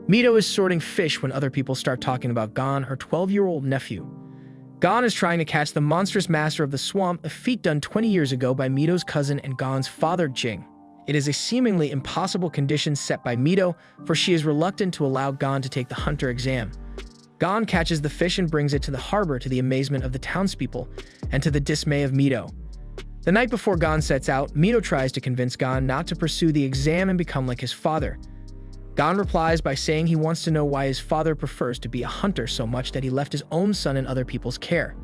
Mito is sorting fish when other people start talking about Gon, her 12-year-old nephew. Gon is trying to catch the monstrous master of the swamp, a feat done 20 years ago by Mito's cousin and Gon's father, Jing. It is a seemingly impossible condition set by Mito, for she is reluctant to allow Gon to take the hunter exam. Gon catches the fish and brings it to the harbor to the amazement of the townspeople and to the dismay of Mito. The night before Gon sets out, Mito tries to convince Gon not to pursue the exam and become like his father. Gon replies by saying he wants to know why his father prefers to be a hunter so much that he left his own son in other people's care.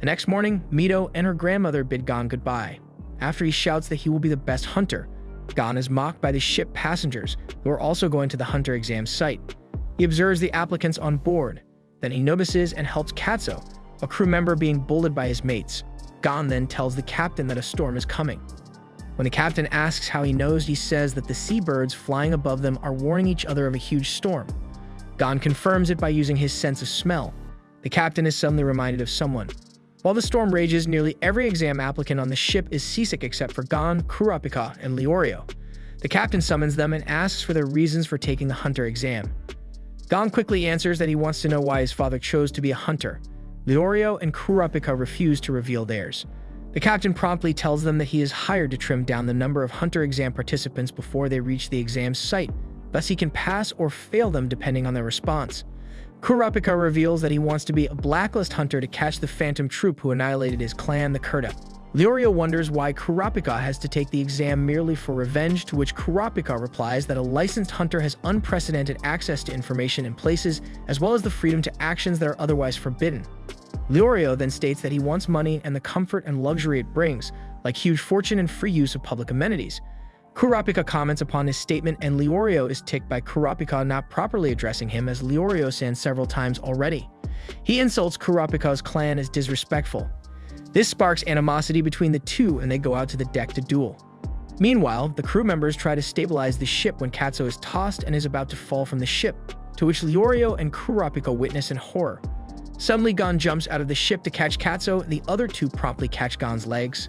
The next morning, Mito and her grandmother bid Gon goodbye. After he shouts that he will be the best hunter, Gon is mocked by the ship passengers who are also going to the hunter exam site. He observes the applicants on board. Then he notices and helps Katsu, a crew member, being bullied by his mates. Gon then tells the captain that a storm is coming. When the captain asks how he knows, he says that the seabirds flying above them are warning each other of a huge storm. Gon confirms it by using his sense of smell. The captain is suddenly reminded of someone. While the storm rages, nearly every exam applicant on the ship is seasick except for Gon, Kurapika, and Leorio. The captain summons them and asks for their reasons for taking the hunter exam. Gon quickly answers that he wants to know why his father chose to be a hunter. Leorio and Kurapika refuse to reveal theirs. The captain promptly tells them that he is hired to trim down the number of hunter exam participants before they reach the exam site, thus he can pass or fail them depending on their response. Kurapika reveals that he wants to be a blacklist hunter to catch the phantom troop who annihilated his clan, the Kurta. Leorio wonders why Kurapika has to take the exam merely for revenge, to which Kurapika replies that a licensed hunter has unprecedented access to information and places, as well as the freedom to actions that are otherwise forbidden. Leorio then states that he wants money and the comfort and luxury it brings, like huge fortune and free use of public amenities. Kurapika comments upon his statement, and Leorio is ticked by Kurapika not properly addressing him, as Leorio-san several times already. He insults Kurapika's clan as disrespectful. This sparks animosity between the two, and they go out to the deck to duel. Meanwhile, the crew members try to stabilize the ship when Katsu is tossed and is about to fall from the ship, to which Leorio and Kurapika witness in horror. Suddenly, Gon jumps out of the ship to catch Katsu, and the other two promptly catch Gon's legs.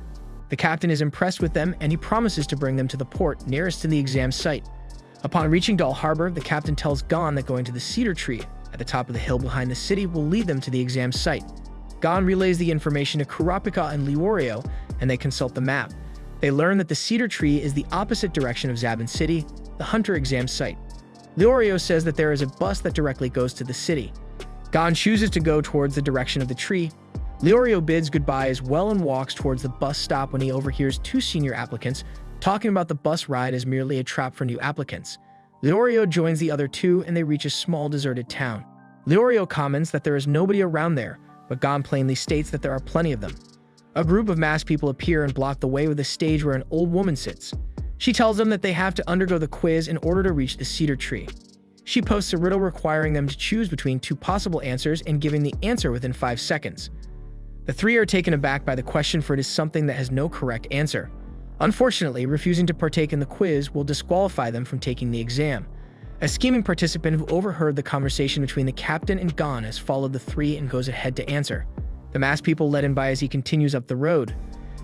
The captain is impressed with them, and he promises to bring them to the port nearest to the exam site. Upon reaching Dal Harbor, the captain tells Gon that going to the cedar tree at the top of the hill behind the city will lead them to the exam site. Gon relays the information to Kurapika and Leorio, and they consult the map. They learn that the cedar tree is the opposite direction of Zabin City, the hunter exam site. Leorio says that there is a bus that directly goes to the city. Gon chooses to go towards the direction of the tree. Leorio bids goodbye as well and walks towards the bus stop when he overhears two senior applicants talking about the bus ride as merely a trap for new applicants. Leorio joins the other two, and they reach a small deserted town. Leorio comments that there is nobody around there, but Gon plainly states that there are plenty of them. A group of masked people appear and block the way with a stage where an old woman sits. She tells them that they have to undergo the quiz in order to reach the cedar tree. She posts a riddle requiring them to choose between two possible answers and giving the answer within 5 seconds. The three are taken aback by the question, for it is something that has no correct answer. Unfortunately, refusing to partake in the quiz will disqualify them from taking the exam. A scheming participant who overheard the conversation between the captain and Gon has followed the three and goes ahead to answer. The masked people let him by as he continues up the road.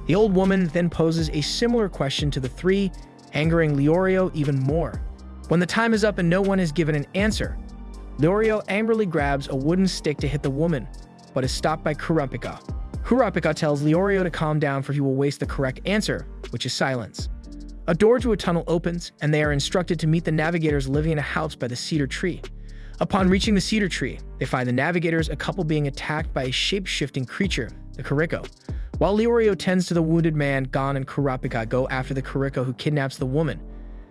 The old woman then poses a similar question to the three, angering Leorio even more. When the time is up and no one has given an answer, Leorio angrily grabs a wooden stick to hit the woman, but is stopped by Kurapika. Kurapika tells Leorio to calm down, for he will waste the correct answer, which is silence. A door to a tunnel opens, and they are instructed to meet the navigators living in a house by the cedar tree. Upon reaching the cedar tree, they find the navigators, a couple, being attacked by a shape-shifting creature, the Kuriko. While Leorio tends to the wounded man, Gon and Kurapika go after the Kuriko who kidnaps the woman.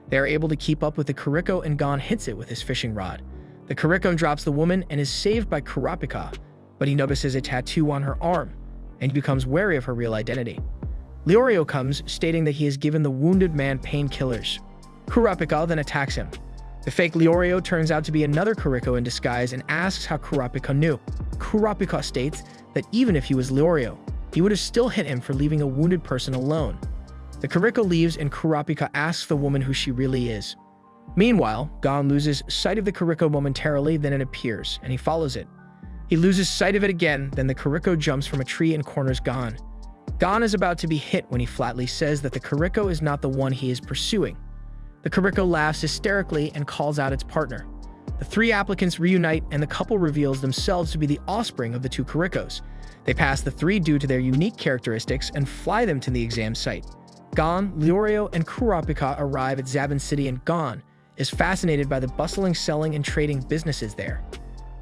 They are able to keep up with the Kuriko, and Gon hits it with his fishing rod. The Kuriko drops the woman and is saved by Kurapika, but he notices a tattoo on her arm, and he becomes wary of her real identity. Leorio comes, stating that he has given the wounded man painkillers. Kurapika then attacks him. The fake Leorio turns out to be another Kuriko in disguise and asks how Kurapika knew. Kurapika states that even if he was Leorio, he would have still hit him for leaving a wounded person alone. The Kuriko leaves, and Kurapika asks the woman who she really is. Meanwhile, Gon loses sight of the Kuriko momentarily, then it appears, and he follows it. He loses sight of it again, then the Kuriko jumps from a tree and corners Gon. Gon is about to be hit when he flatly says that the Kuriko is not the one he is pursuing. The Kuriko laughs hysterically and calls out its partner. The three applicants reunite, and the couple reveals themselves to be the offspring of the two Kurikos. They pass the three due to their unique characteristics and fly them to the exam site. Gon, Leorio, and Kurapika arrive at Zabin City, and Gon is fascinated by the bustling selling and trading businesses there.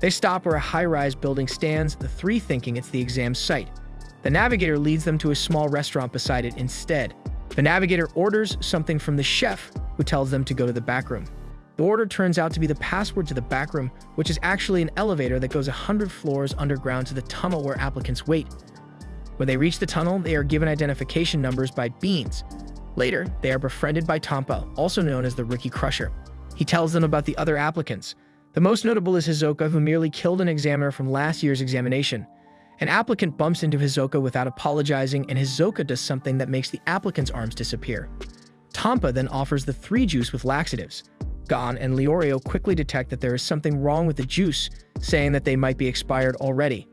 They stop where a high-rise building stands, the three thinking it's the exam site. The navigator leads them to a small restaurant beside it instead. The navigator orders something from the chef, who tells them to go to the back room. The order turns out to be the password to the back room, which is actually an elevator that goes 100 floors underground to the tunnel where applicants wait. When they reach the tunnel, they are given identification numbers by Beans. Later, they are befriended by Tompa, also known as the Rookie Crusher. He tells them about the other applicants. The most notable is Hisoka, who merely killed an examiner from last year's examination. An applicant bumps into Hisoka without apologizing, and Hisoka does something that makes the applicant's arms disappear. Tompa then offers the three juice with laxatives. Gon and Leorio quickly detect that there is something wrong with the juice, saying that they might be expired already.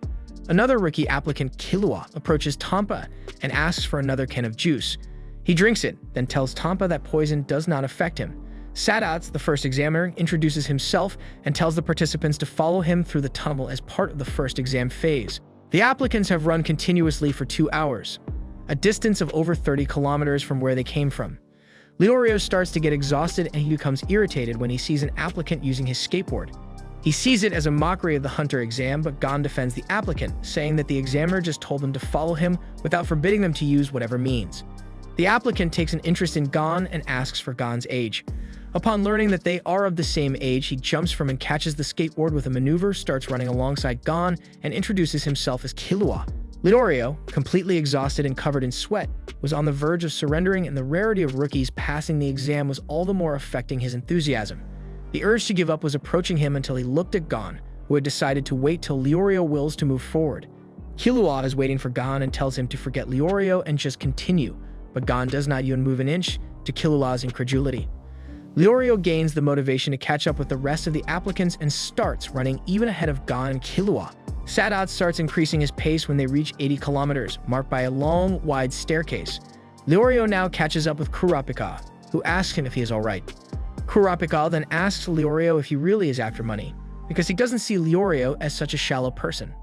Another rookie applicant, Killua, approaches Tompa and asks for another can of juice. He drinks it, then tells Tompa that poison does not affect him. Sadats, the first examiner, introduces himself and tells the participants to follow him through the tunnel as part of the first exam phase. The applicants have run continuously for 2 hours, a distance of over 30 kilometers from where they came from. Leorio starts to get exhausted, and he becomes irritated when he sees an applicant using his skateboard. He sees it as a mockery of the Hunter exam, but Gon defends the applicant, saying that the examiner just told them to follow him without forbidding them to use whatever means. The applicant takes an interest in Gon and asks for Gon's age. Upon learning that they are of the same age, he jumps from and catches the skateboard with a maneuver, starts running alongside Gon, and introduces himself as Killua. Leorio, completely exhausted and covered in sweat, was on the verge of surrendering, and the rarity of rookies passing the exam was all the more affecting his enthusiasm. The urge to give up was approaching him until he looked at Gon, who had decided to wait till Leorio wills to move forward. Killua is waiting for Gon and tells him to forget Leorio and just continue, but Gon does not even move an inch, to Killua's incredulity. Leorio gains the motivation to catch up with the rest of the applicants and starts running even ahead of Gon and Killua. Sadats starts increasing his pace when they reach 80 kilometers, marked by a long, wide staircase. Leorio now catches up with Kurapika, who asks him if he is alright. Kurapika then asks Leorio if he really is after money, because he doesn't see Leorio as such a shallow person.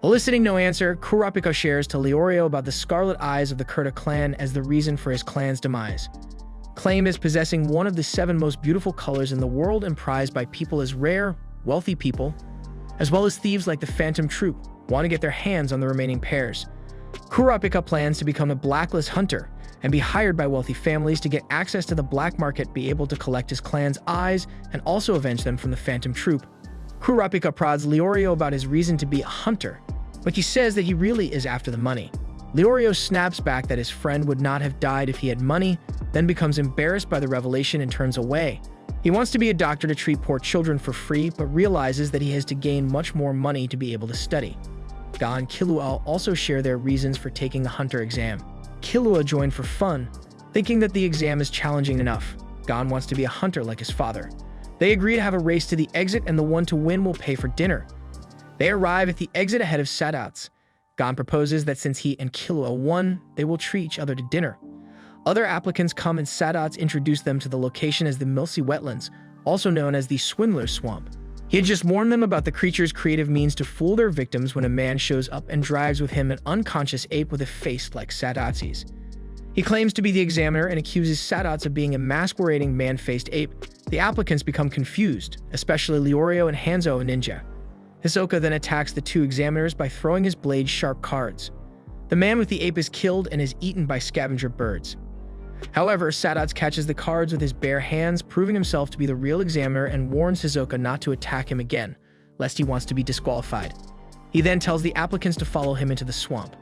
Eliciting no answer, Kurapika shares to Leorio about the scarlet eyes of the Kurta clan as the reason for his clan's demise. Claimed as possessing one of the 7 most beautiful colors in the world and prized by people as rare, wealthy people, as well as thieves like the Phantom Troop, want to get their hands on the remaining pairs. Kurapika plans to become a blacklist hunter and be hired by wealthy families to get access to the black market, be able to collect his clan's eyes, and also avenge them from the Phantom Troop. Kurapika prods Leorio about his reason to be a hunter, but he says that he really is after the money. Leorio snaps back that his friend would not have died if he had money, then becomes embarrassed by the revelation and turns away. He wants to be a doctor to treat poor children for free, but realizes that he has to gain much more money to be able to study. Gon and Killua also share their reasons for taking the hunter exam. Killua joined for fun, thinking that the exam is challenging enough. Gon wants to be a hunter like his father. They agree to have a race to the exit, and the one to win will pay for dinner. They arrive at the exit ahead of Sadats. Gon proposes that since he and Killua won, they will treat each other to dinner. Other applicants come, and Sadats introduce them to the location as the Milsi Wetlands, also known as the Swindler's Swamp. He had just warned them about the creature's creative means to fool their victims when a man shows up and drives with him an unconscious ape with a face like Sadatsi's. He claims to be the examiner and accuses Sadats of being a masquerading man-faced ape. The applicants become confused, especially Leorio and Hanzo, a ninja. Hisoka then attacks the 2 examiners by throwing his blade-sharp cards. The man with the ape is killed and is eaten by scavenger birds. However, Sadats catches the cards with his bare hands, proving himself to be the real examiner, and warns Hisoka not to attack him again, lest he wants to be disqualified. He then tells the applicants to follow him into the swamp.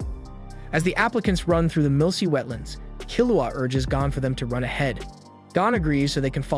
As the applicants run through the Milsi Wetlands, Killua urges Gon for them to run ahead. Gon agrees so they can follow